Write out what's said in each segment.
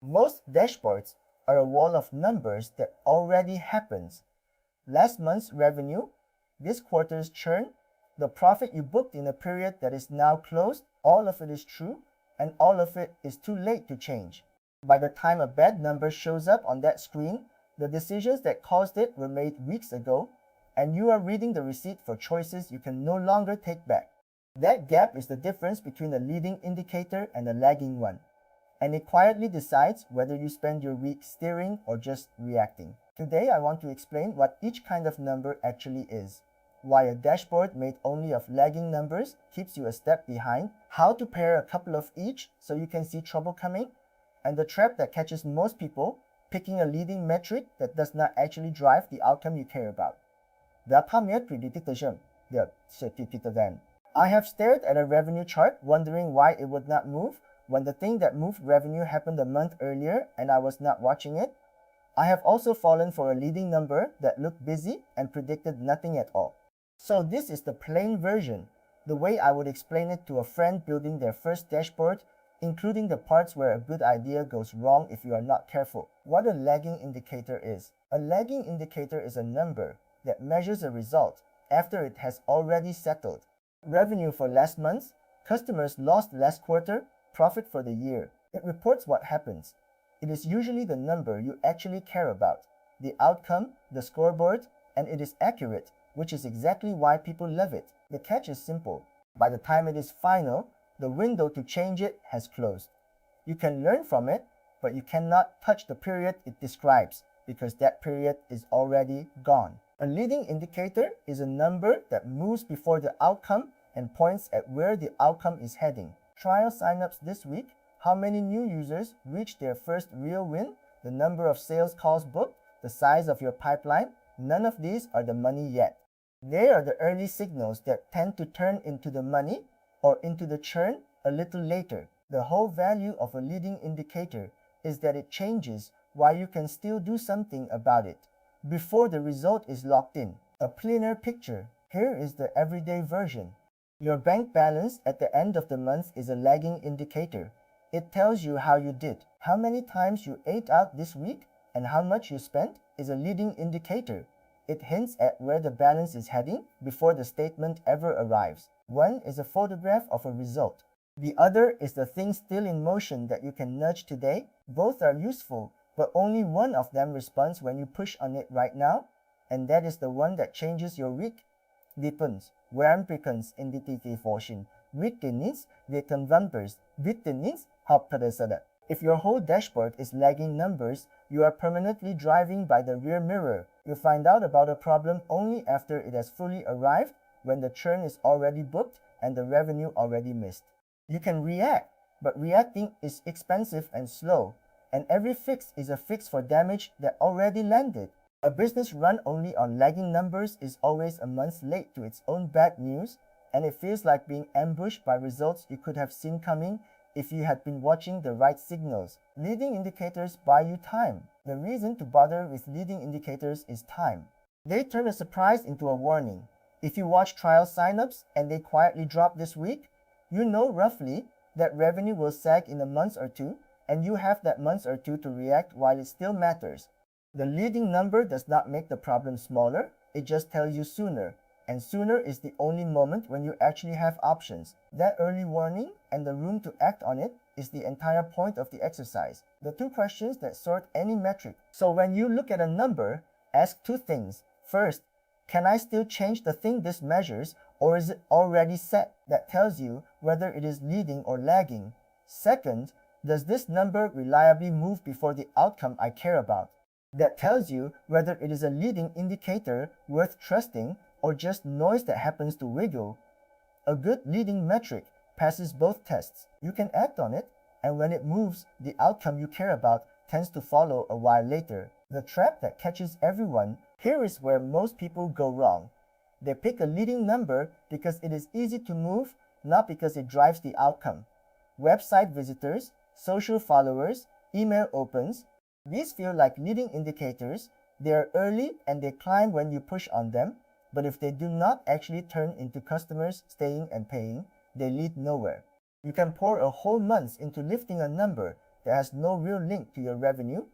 Most dashboards are a wall of numbers that already happens. Last month's revenue, this quarter's churn, the profit you booked in a period that is now closed, all of it is true, and all of it is too late to change. By the time a bad number shows up on that screen, the decisions that caused it were made weeks ago, and you are reading the receipt for choices you can no longer take back. That gap is the difference between a leading indicator and a lagging one, and it quietly decides whether you spend your week steering or just reacting. Today I want to explain what each kind of number actually is, why a dashboard made only of lagging numbers keeps you a step behind, how to pair a couple of each so you can see trouble coming, and the trap that catches most people, picking a leading metric that does not actually drive the outcome you care about. I have stared at a revenue chart wondering why it would not move when the thing that moved revenue happened a month earlier and I was not watching it. I have also fallen for a leading number that looked busy and predicted nothing at all. So this is the plain version, the way I would explain it to a friend building their first dashboard, including the parts where a good idea goes wrong if you are not careful. What a lagging indicator is. A lagging indicator is a number that measures a result after it has already settled. Revenue for last month, customers lost last quarter, profit for the year. It reports what happens. It is usually the number you actually care about, the outcome, the scoreboard, and it is accurate, which is exactly why people love it. The catch is simple. By the time it is final, the window to change it has closed. You can learn from it, but you cannot touch the period it describes because that period is already gone. A leading indicator is a number that moves before the outcome and points at where the outcome is heading. Trial signups this week, how many new users reached their first real win, the number of sales calls booked, the size of your pipeline, none of these are the money yet. They are the early signals that tend to turn into the money or into the churn a little later. The whole value of a leading indicator is that it changes while you can still do something about it before the result is locked in. A cleaner picture. Here is the everyday version. Your bank balance at the end of the month is a lagging indicator. It tells you how you did. How many times you ate out this week and how much you spent is a leading indicator. It hints at where the balance is heading before the statement ever arrives. One is a photograph of a result. The other is the thing still in motion that you can nudge today. Both are useful, but only one of them responds when you push on it right now, and that is the one that changes your week. Depends. Wermprekens in DTT fortune. Wittenins, Wittenwampers, Wittenins, Hauptadesada. If your whole dashboard is lagging numbers, you are permanently driving by the rear mirror. You find out about a problem only after it has fully arrived, when the churn is already booked and the revenue already missed. You can react, but reacting is expensive and slow, and every fix is a fix for damage that already landed. A business run only on lagging numbers is always a month late to its own bad news, and it feels like being ambushed by results you could have seen coming if you had been watching the right signals. Leading indicators buy you time. The reason to bother with leading indicators is time. They turn a surprise into a warning. If you watch trial signups and they quietly drop this week, you know roughly that revenue will sag in a month or two, and you have that month or two to react while it still matters. The leading number does not make the problem smaller, it just tells you sooner, and sooner is the only moment when you actually have options. That early warning and the room to act on it is the entire point of the exercise. The two questions that sort any metric. So when you look at a number, ask two things. First, can I still change the thing this measures, or is it already set? That tells you whether it is leading or lagging. Second, does this number reliably move before the outcome I care about? That tells you whether it is a leading indicator worth trusting or just noise that happens to wiggle. A good leading metric passes both tests. You can act on it, and when it moves, the outcome you care about tends to follow a while later. The trap that catches everyone. Here is where most people go wrong. They pick a leading number because it is easy to move, not because it drives the outcome. Website visitors, social followers, email opens, these feel like leading indicators. They are early and they climb when you push on them, but if they do not actually turn into customers staying and paying, they lead nowhere. You can pour a whole month into lifting a number, that has no real link to your revenue,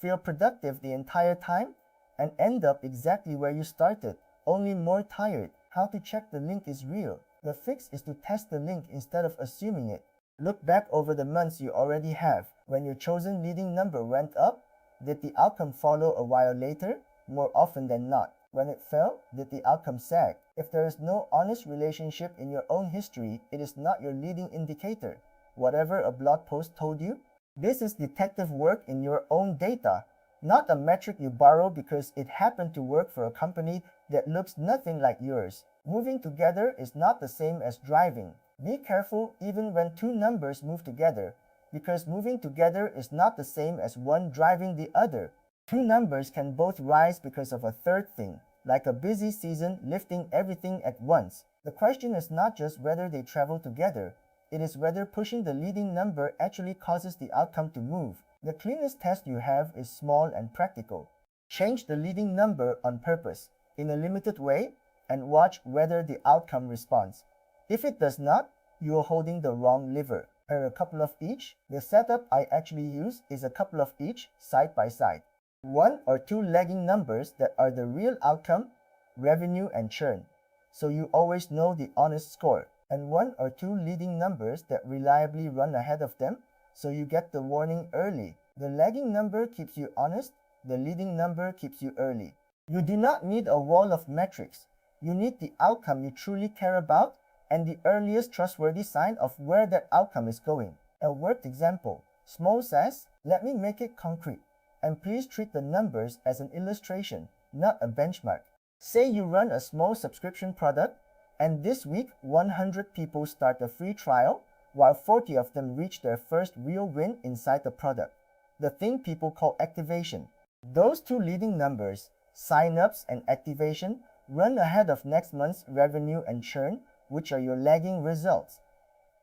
feel productive the entire time, and end up exactly where you started, only more tired. How to check the link is real? The fix is to test the link instead of assuming it. Look back over the months you already have. When your chosen leading number went up, did the outcome follow a while later? More often than not. When it fell, did the outcome sag? If there is no honest relationship in your own history, it is not your leading indicator. Whatever a blog post told you, this is detective work in your own data, not a metric you borrow because it happened to work for a company that looks nothing like yours. Moving together is not the same as driving. Be careful even when two numbers move together, because moving together is not the same as one driving the other. Two numbers can both rise because of a third thing, like a busy season lifting everything at once. The question is not just whether they travel together, it is whether pushing the leading number actually causes the outcome to move. The cleanest test you have is small and practical. Change the leading number on purpose, in a limited way, and watch whether the outcome responds. If it does not, you are holding the wrong lever. A couple of each. The setup I actually use is a couple of each, side by side. One or two lagging numbers that are the real outcome, revenue and churn, so you always know the honest score, and one or two leading numbers that reliably run ahead of them, so you get the warning early. The lagging number keeps you honest, the leading number keeps you early. You do not need a wall of metrics. You need the outcome you truly care about and the earliest trustworthy sign of where that outcome is going. A worked example, small SaaS, let me make it concrete. And please treat the numbers as an illustration, not a benchmark. Say you run a small subscription product, and this week 100 people start a free trial, while 40 of them reach their first real win inside the product, the thing people call activation. Those two leading numbers, sign-ups and activation, run ahead of next month's revenue and churn, which are your lagging results.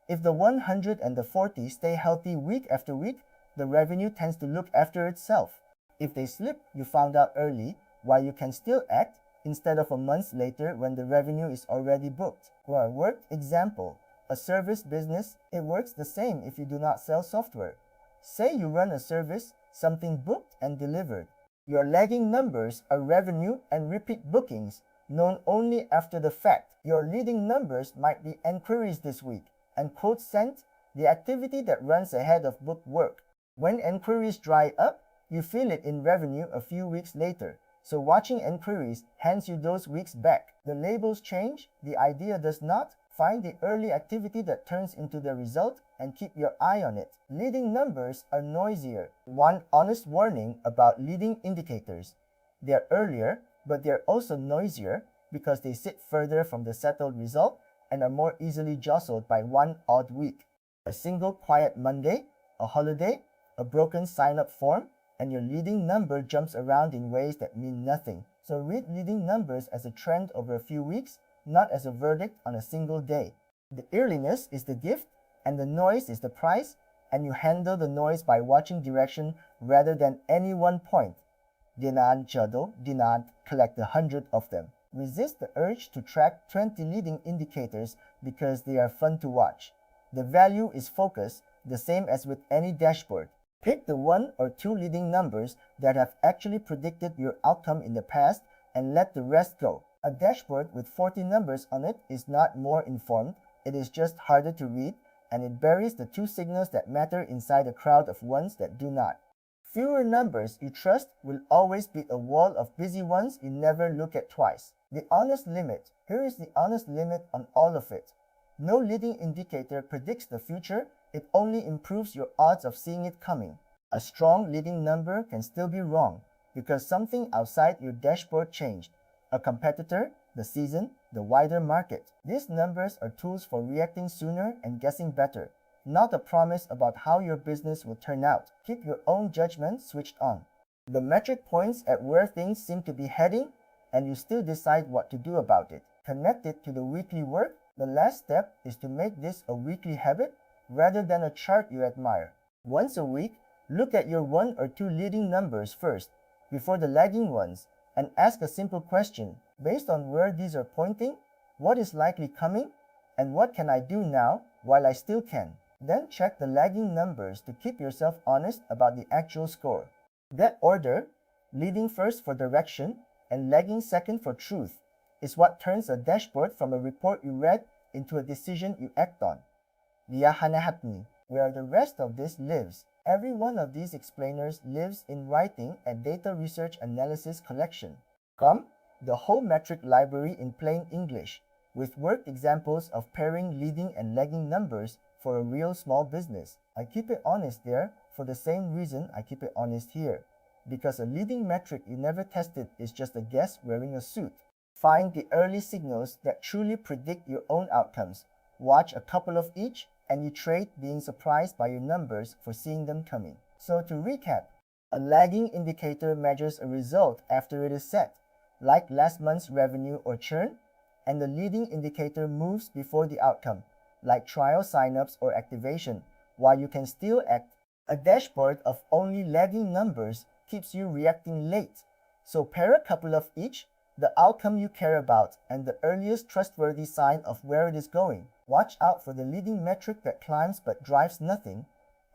If the 100 and the 40 stay healthy week after week, the revenue tends to look after itself. If they slip, you found out early, while you can still act, instead of a month later when the revenue is already booked. For a worked example, a service business, it works the same if you do not sell software. Say you run a service, something booked and delivered. Your lagging numbers are revenue and repeat bookings, known only after the fact. Your leading numbers might be enquiries this week, and quotes sent, the activity that runs ahead of booked work. When enquiries dry up, you feel it in revenue a few weeks later, so watching enquiries hands you those weeks back. The labels change, the idea does not. Find the early activity that turns into the result and keep your eye on it. Leading numbers are noisier. One honest warning about leading indicators. They are earlier, but they are also noisier because they sit further from the settled result and are more easily jostled by one odd week. A single quiet Monday, a holiday, a broken sign-up form, and your leading number jumps around in ways that mean nothing. So read leading numbers as a trend over a few weeks, not as a verdict on a single day. The earliness is the gift, and the noise is the price, and you handle the noise by watching direction rather than any one point. Dinaan jado, dinaan collect 100 of them. Resist the urge to track 20 leading indicators because they are fun to watch. The value is focus, the same as with any dashboard. Pick the one or two leading numbers that have actually predicted your outcome in the past and let the rest go. A dashboard with 40 numbers on it is not more informed, it is just harder to read, and it buries the two signals that matter inside a crowd of ones that do not. Fewer numbers you trust will always beat a wall of busy ones you never look at twice. The honest limit. Here is the honest limit on all of it. No leading indicator predicts the future, it only improves your odds of seeing it coming. A strong leading number can still be wrong because something outside your dashboard changed. A competitor, the season, the wider market. These numbers are tools for reacting sooner and guessing better, not a promise about how your business will turn out. Keep your own judgment switched on. The metric points at where things seem to be heading, and you still decide what to do about it. Connect it to the weekly work. The last step is to make this a weekly habit rather than a chart you admire. Once a week, look at your one or two leading numbers first, before the lagging ones, and ask a simple question. Based on where these are pointing, what is likely coming, and what can I do now while I still can? Then check the lagging numbers to keep yourself honest about the actual score. That order, leading first for direction and lagging second for truth, is what turns a dashboard from a report you read into a decision you act on. Liyahanahapni, where the rest of this lives. Every one of these explainers lives in writing and data research analysis collection. Come, the whole metric library in plain English, with worked examples of pairing leading and lagging numbers for a real small business. I keep it honest there for the same reason I keep it honest here, because a leading metric you never tested is just a guess wearing a suit. Find the early signals that truly predict your own outcomes. Watch a couple of each, and you trade being surprised by your numbers for seeing them coming. So to recap, a lagging indicator measures a result after it is set, like last month's revenue or churn, and the leading indicator moves before the outcome, like trial signups or activation, while you can still act. A dashboard of only lagging numbers keeps you reacting late, so pair a couple of each, the outcome you care about, and the earliest trustworthy sign of where it is going. Watch out for the leading metric that climbs but drives nothing,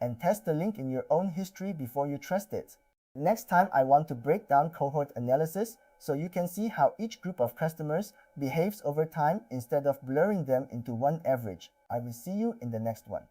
and test the link in your own history before you trust it. Next time I want to break down cohort analysis so you can see how each group of customers behaves over time instead of blurring them into one average. I will see you in the next one.